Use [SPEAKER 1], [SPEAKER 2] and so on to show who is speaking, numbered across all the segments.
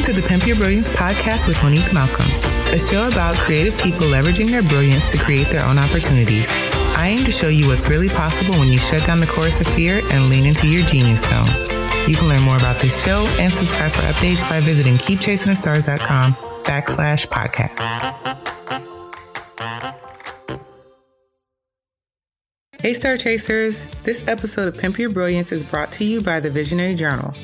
[SPEAKER 1] to the Pimp Your Brilliance podcast with Monique Malcolm, a show about creative people leveraging their brilliance to create their own opportunities. I aim to show you what's really possible when you shut down the chorus of fear and lean into your genius zone. You can learn more about this show and subscribe for updates by visiting keepchasingthestars.com/podcast. Hey Star Chasers, this episode of Pimp Your Brilliance is brought to you by the Visionary Journal.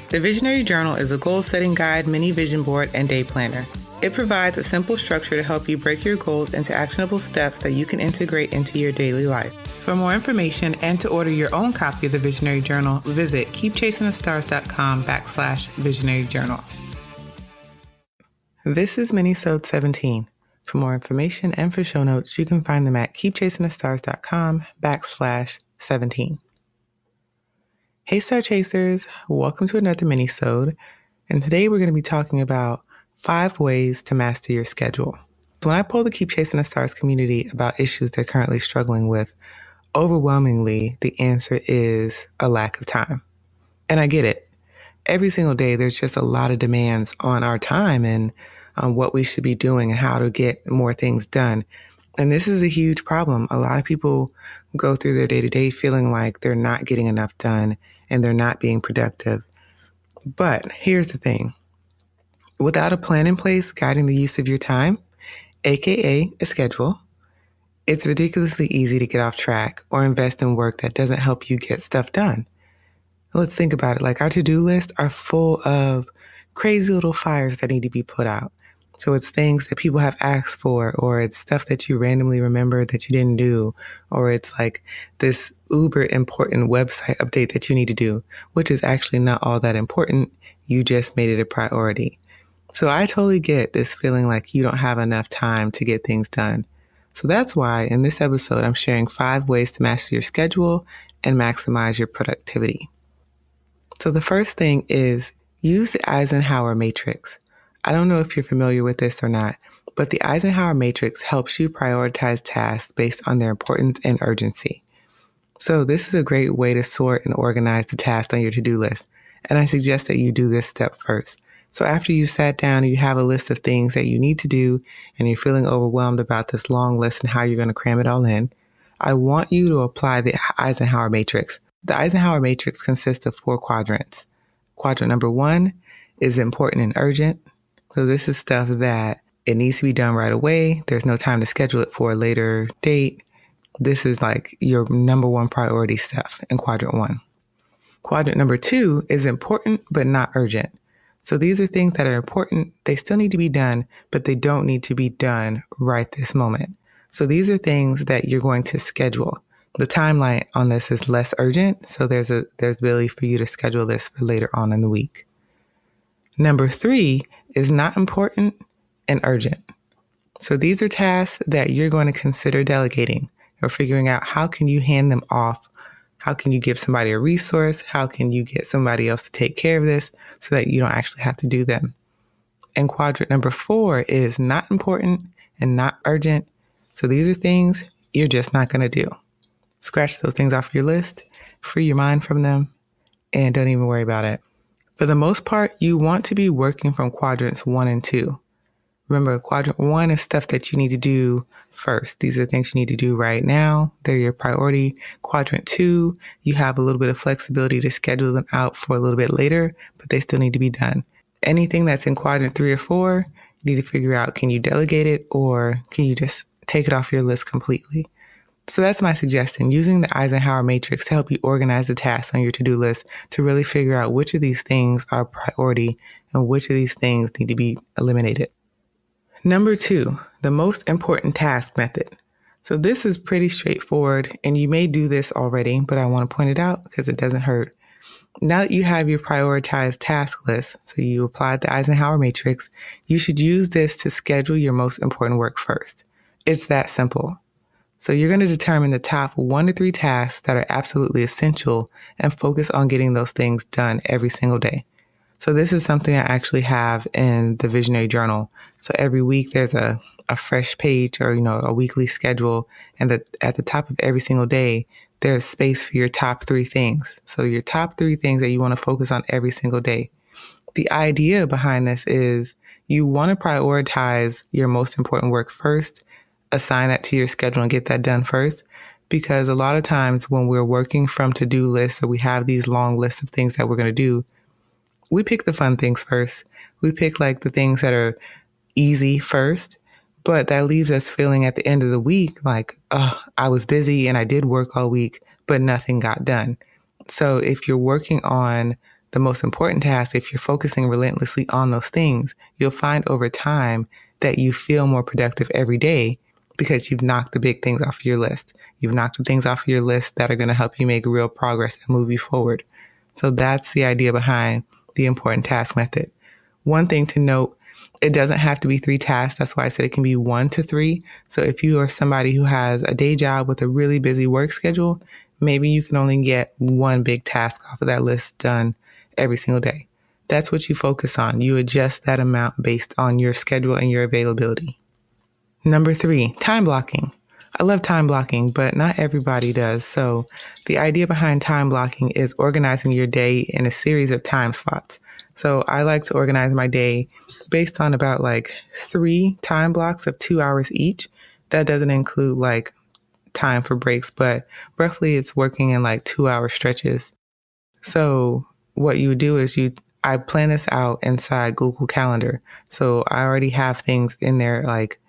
[SPEAKER 1] The Visionary Journal is a goal-setting guide, mini vision board, and day planner. It provides a simple structure to help you break your goals into actionable steps that you can integrate into your daily life. For more information and to order your own copy of the Visionary Journal, visit keepchasingthestars.com/Visionary Journal. This is Minisode 17. For more information and for show notes, you can find them at keepchasingthestars.com/17. Hey Star Chasers, welcome to another Minisode, and today we're going to be talking about 5 ways to master your schedule. When I poll the Keep Chasing the Stars community about issues they're currently struggling with, overwhelmingly the answer is a lack of time. And I get it. Every single day there's just a lot of demands on our time and on what we should be doing and how to get more things done. And this is a huge problem. A lot of people go through their day-to-day feeling like they're not getting enough done and they're not being productive. But here's the thing. Without a plan in place guiding the use of your time, aka a schedule, it's ridiculously easy to get off track or invest in work that doesn't help you get stuff done. Let's think about it. Like our to-do lists are full of crazy little fires that need to be put out. So it's things that people have asked for, or it's stuff that you randomly remember that you didn't do, or it's like this uber important website update that you need to do, which is actually not all that important. You just made it a priority. So I totally get this feeling like you don't have enough time to get things done. So that's why in this episode, I'm sharing 5 ways to master your schedule and maximize your productivity. So the first thing is use the Eisenhower Matrix. I don't know if you're familiar with this or not, but the Eisenhower Matrix helps you prioritize tasks based on their importance and urgency. So this is a great way to sort and organize the tasks on your to-do list. And I suggest that you do this step first. So after you sat down and you have a list of things that you need to do and you're feeling overwhelmed about this long list and how you're going to cram it all in, I want you to apply the Eisenhower Matrix. The Eisenhower Matrix consists of 4 quadrants. Quadrant number 1 is important and urgent. So this is stuff that it needs to be done right away. There's no time to schedule it for a later date. This is like your number 1 priority stuff in quadrant 1. Quadrant number 2 is important but not urgent. So these are things that are important. They still need to be done, but they don't need to be done right this moment. So these are things that you're going to schedule. The timeline on this is less urgent, so there's ability for you to schedule this for later on in the week. Number 3 is not important and urgent. So these are tasks that you're going to consider delegating or figuring out how can you hand them off. How can you give somebody a resource? How can you get somebody else to take care of this so that you don't actually have to do them? And quadrant number 4 is not important and not urgent. So these are things you're just not going to do. Scratch those things off your list, free your mind from them, and don't even worry about it. For the most part, you want to be working from quadrants 1 and 2. Remember, quadrant 1 is stuff that you need to do first. These are things you need to do right now. They're your priority. Quadrant 2, you have a little bit of flexibility to schedule them out for a little bit later, but they still need to be done. Anything that's in quadrant 3 or 4, you need to figure out, can you delegate it or can you just take it off your list completely? So that's my suggestion, using the Eisenhower Matrix to help you organize the tasks on your to-do list to really figure out which of these things are priority and which of these things need to be eliminated. Number 2, the most important task method. So this is pretty straightforward, and you may do this already, but I want to point it out because it doesn't hurt. Now that you have your prioritized task list, so you applied the Eisenhower Matrix, you should use this to schedule your most important work first. It's that simple. So you're going to determine the top 1 to 3 tasks that are absolutely essential and focus on getting those things done every single day. So this is something I actually have in the Visionary Journal. So every week there's a fresh page or, a weekly schedule. And at the top of every single day, there's space for your top 3 things. So your top 3 things that you want to focus on every single day. The idea behind this is you want to prioritize your most important work first, assign that to your schedule and get that done first. Because a lot of times when we're working from to-do lists or we have these long lists of things that we're going to do, we pick the fun things first. We pick like the things that are easy first, but that leaves us feeling at the end of the week like, oh, I was busy and I did work all week, but nothing got done. So if you're working on the most important tasks, if you're focusing relentlessly on those things, you'll find over time that you feel more productive every day because you've knocked the big things off your list. You've knocked the things off your list that are going to help you make real progress and move you forward. So that's the idea behind the important task method. One thing to note, it doesn't have to be 3 tasks. That's why I said it can be 1 to 3. So if you are somebody who has a day job with a really busy work schedule, maybe you can only get 1 big task off of that list done every single day. That's what you focus on. You adjust that amount based on your schedule and your availability. Number 3, time blocking. I love time blocking, but not everybody does. So the idea behind time blocking is organizing your day in a series of time slots. So I like to organize my day based on about like 3 time blocks of 2 hours each. That doesn't include like time for breaks, but roughly it's working in like 2-hour stretches. So what you would do is I plan this out inside Google Calendar. So I already have things in there like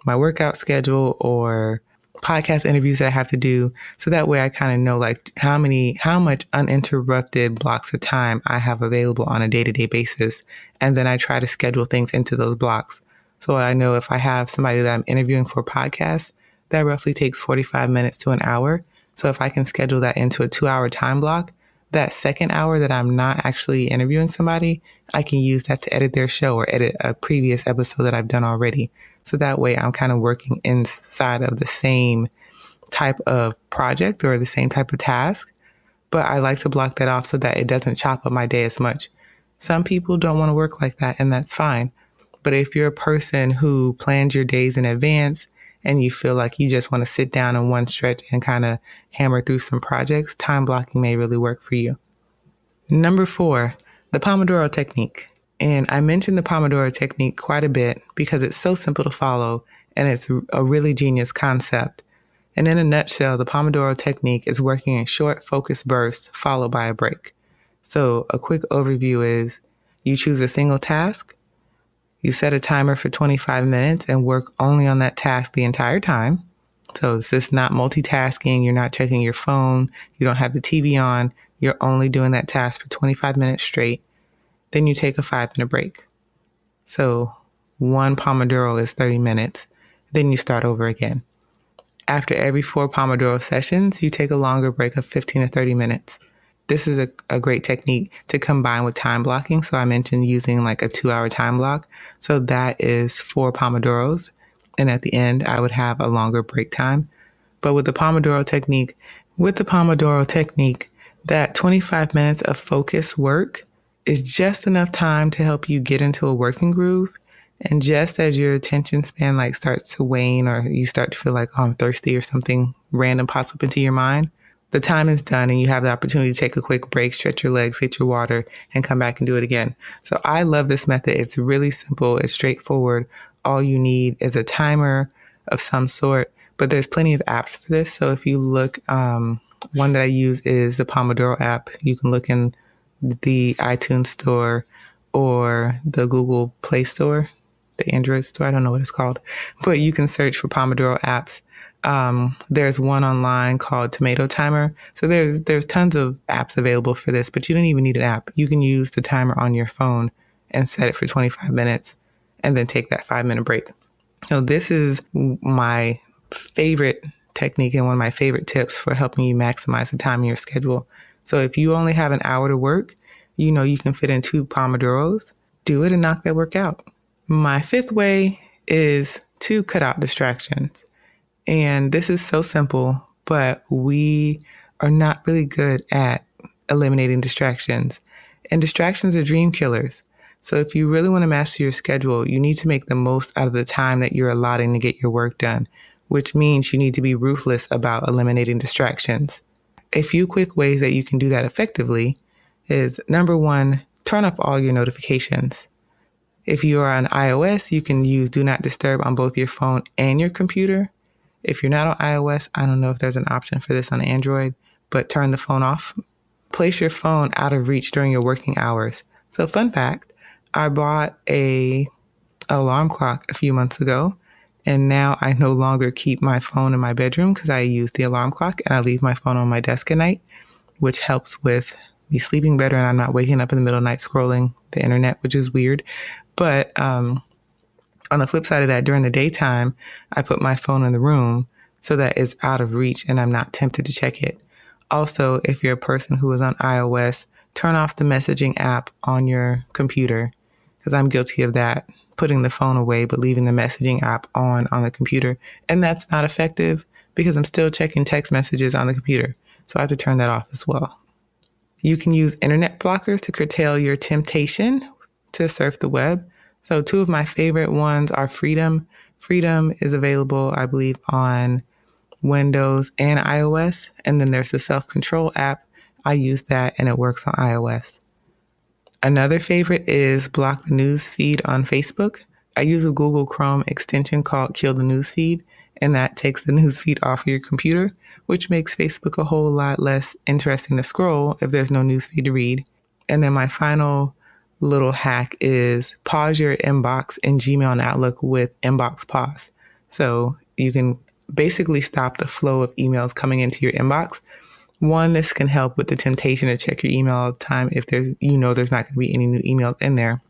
[SPEAKER 1] my workout schedule or podcast interviews that I have to do. So that way I kind of know like how much uninterrupted blocks of time I have available on a day-to-day basis. And then I try to schedule things into those blocks. So I know if I have somebody that I'm interviewing for a podcast, that roughly takes 45 minutes to an hour. So if I can schedule that into a 2-hour time block, that second hour that I'm not actually interviewing somebody, I can use that to edit their show or edit a previous episode that I've done already. So that way I'm kind of working inside of the same type of project or the same type of task. But I like to block that off so that it doesn't chop up my day as much. Some people don't want to work like that, and that's fine. But if you're a person who plans your days in advance and you feel like you just want to sit down in one stretch and kind of hammer through some projects, time blocking may really work for you. Number 4, the Pomodoro Technique. And I mentioned the Pomodoro Technique quite a bit because it's so simple to follow and it's a really genius concept. And in a nutshell, the Pomodoro Technique is working in short, focused bursts followed by a break. So a quick overview is you choose a single task, you set a timer for 25 minutes and work only on that task the entire time. So it's just not multitasking, you're not checking your phone, you don't have the TV on, you're only doing that task for 25 minutes straight. Then you take a 5-minute break. So 1 Pomodoro is 30 minutes. Then you start over again. After every 4 Pomodoro sessions, you take a longer break of 15 to 30 minutes. This is a great technique to combine with time blocking. So I mentioned using like a 2-hour time block. So that is 4 Pomodoros. And at the end, I would have a longer break time. But with the Pomodoro technique, that 25 minutes of focused work is just enough time to help you get into a working groove. And just as your attention span like starts to wane or you start to feel like, oh, I'm thirsty or something random pops up into your mind, the time is done and you have the opportunity to take a quick break, stretch your legs, get your water, and come back and do it again. So I love this method. It's really simple. It's straightforward. All you need is a timer of some sort, but there's plenty of apps for this. So if you look, one that I use is the Pomodoro app. You can look in the iTunes store or the Google Play Store, the Android store. I don't know what it's called, but you can search for Pomodoro apps. There's one online called Tomato Timer. So there's tons of apps available for this, but you don't even need an app. You can use the timer on your phone and set it for 25 minutes and then take that 5-minute break. So this is my favorite technique and one of my favorite tips for helping you maximize the time in your schedule. So if you only have an hour to work, you know you can fit in 2 Pomodoros, do it and knock that work out. My 5th way is to cut out distractions. And this is so simple, but we are not really good at eliminating distractions. And distractions are dream killers. So if you really want to master your schedule, you need to make the most out of the time that you're allotting to get your work done, which means you need to be ruthless about eliminating distractions. A few quick ways that you can do that effectively is number 1, turn off all your notifications. If you are on iOS, you can use Do Not Disturb on both your phone and your computer. If you're not on iOS, I don't know if there's an option for this on Android, but turn the phone off. Place your phone out of reach during your working hours. So fun fact, I bought a alarm clock a few months ago, and now I no longer keep my phone in my bedroom because I use the alarm clock and I leave my phone on my desk at night, which helps with me sleeping better and I'm not waking up in the middle of the night scrolling the internet, which is weird. But on the flip side of that, during the daytime, I put my phone in the room so that it's out of reach and I'm not tempted to check it. Also, if you're a person who is on iOS, turn off the messaging app on your computer, because I'm guilty of that, putting the phone away but leaving the messaging app on the computer. And that's not effective because I'm still checking text messages on the computer. So I have to turn that off as well. You can use internet blockers to curtail your temptation to surf the web. So two of my favorite ones are Freedom. Freedom is available, I believe, on Windows and iOS. And then there's the Self-Control app. I use that and it works on iOS. Another favorite is Block the News Feed on Facebook. I use a Google Chrome extension called Kill the News Feed, and that takes the news feed off of your computer, which makes Facebook a whole lot less interesting to scroll if there's no news feed to read. And then my final little hack is pause your inbox in Gmail and Outlook with Inbox Pause. So you can basically stop the flow of emails coming into your inbox. One, this can help with the temptation to check your email all the time if there's not going to be any new emails in there.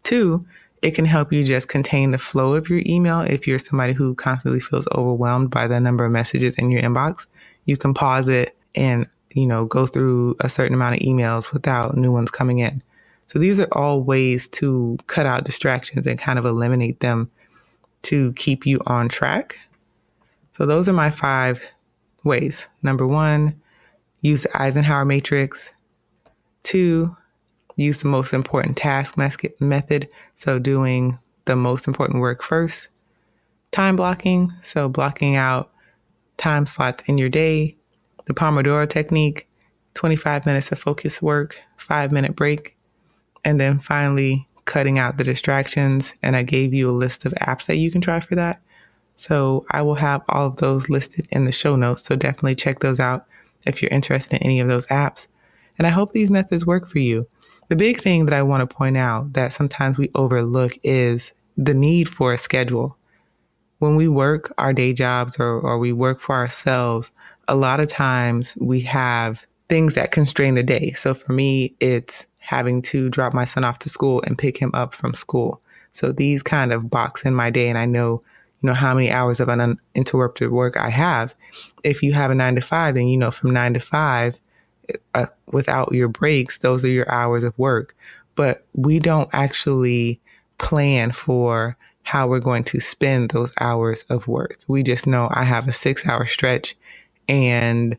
[SPEAKER 1] Two, it can help you just contain the flow of your email. If you're somebody who constantly feels overwhelmed by the number of messages in your inbox, you can pause it and, go through a certain amount of emails without new ones coming in. So these are all ways to cut out distractions and kind of eliminate them to keep you on track. So those are my 5 ways. Number 1, use the Eisenhower Matrix. 2, use the most important task method. So doing the most important work first. Time blocking. So blocking out time slots in your day. The Pomodoro Technique, 25 minutes of focused work, 5-minute break. And then finally, cutting out the distractions. And I gave you a list of apps that you can try for that. So I will have all of those listed in the show notes. So definitely check those out if you're interested in any of those apps. And I hope these methods work for you. The big thing that I want to point out that sometimes we overlook is the need for a schedule. When we work our day jobs or we work for ourselves, a lot of times we have things that constrain the day. So for me, it's having to drop my son off to school and pick him up from school. So these kind of box in my day, and I know how many hours of uninterrupted work I have. If you have a 9 to 5, then from 9 to 5, without your breaks, those are your hours of work. But we don't actually plan for how we're going to spend those hours of work. We just know I have a 6-hour stretch and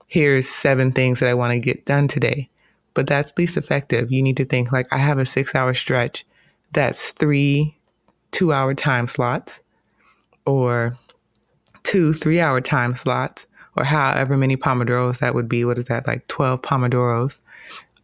[SPEAKER 1] here's 7 things that I want to get done today. But that's least effective. You need to think like I have a 6-hour stretch. That's 3 2-hour time slots or 2 3-hour time slots or however many Pomodoros that would be. What is that? Like 12 Pomodoros.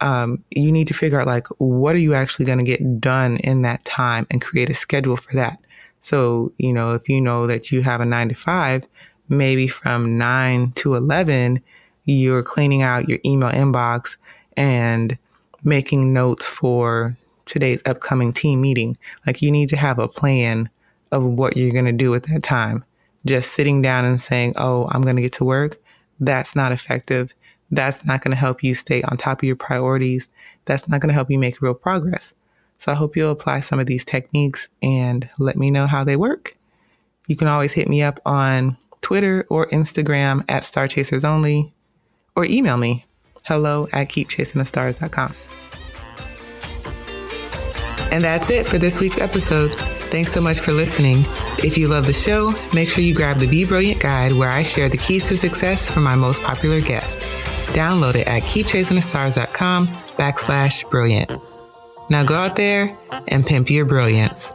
[SPEAKER 1] You need to figure out like, what are you actually going to get done in that time and create a schedule for that. So, if you know that you have a 9 to 5, maybe from 9 to 11, you're cleaning out your email inbox and making notes for today's upcoming team meeting. Like you need to have a plan of what you're going to do at that time. Just sitting down and saying, oh, I'm going to get to work. That's not effective. That's not going to help you stay on top of your priorities. That's not going to help you make real progress. So I hope you'll apply some of these techniques and let me know how they work. You can always hit me up on Twitter or Instagram at StarChasersOnly or email me hello@keepchasingthestars.com. And that's it for this week's episode. Thanks so much for listening. If you love the show, make sure you grab the Be Brilliant guide where I share the keys to success from my most popular guests. Download it at keepchasingthestars.com/brilliant. Now go out there and pimp your brilliance.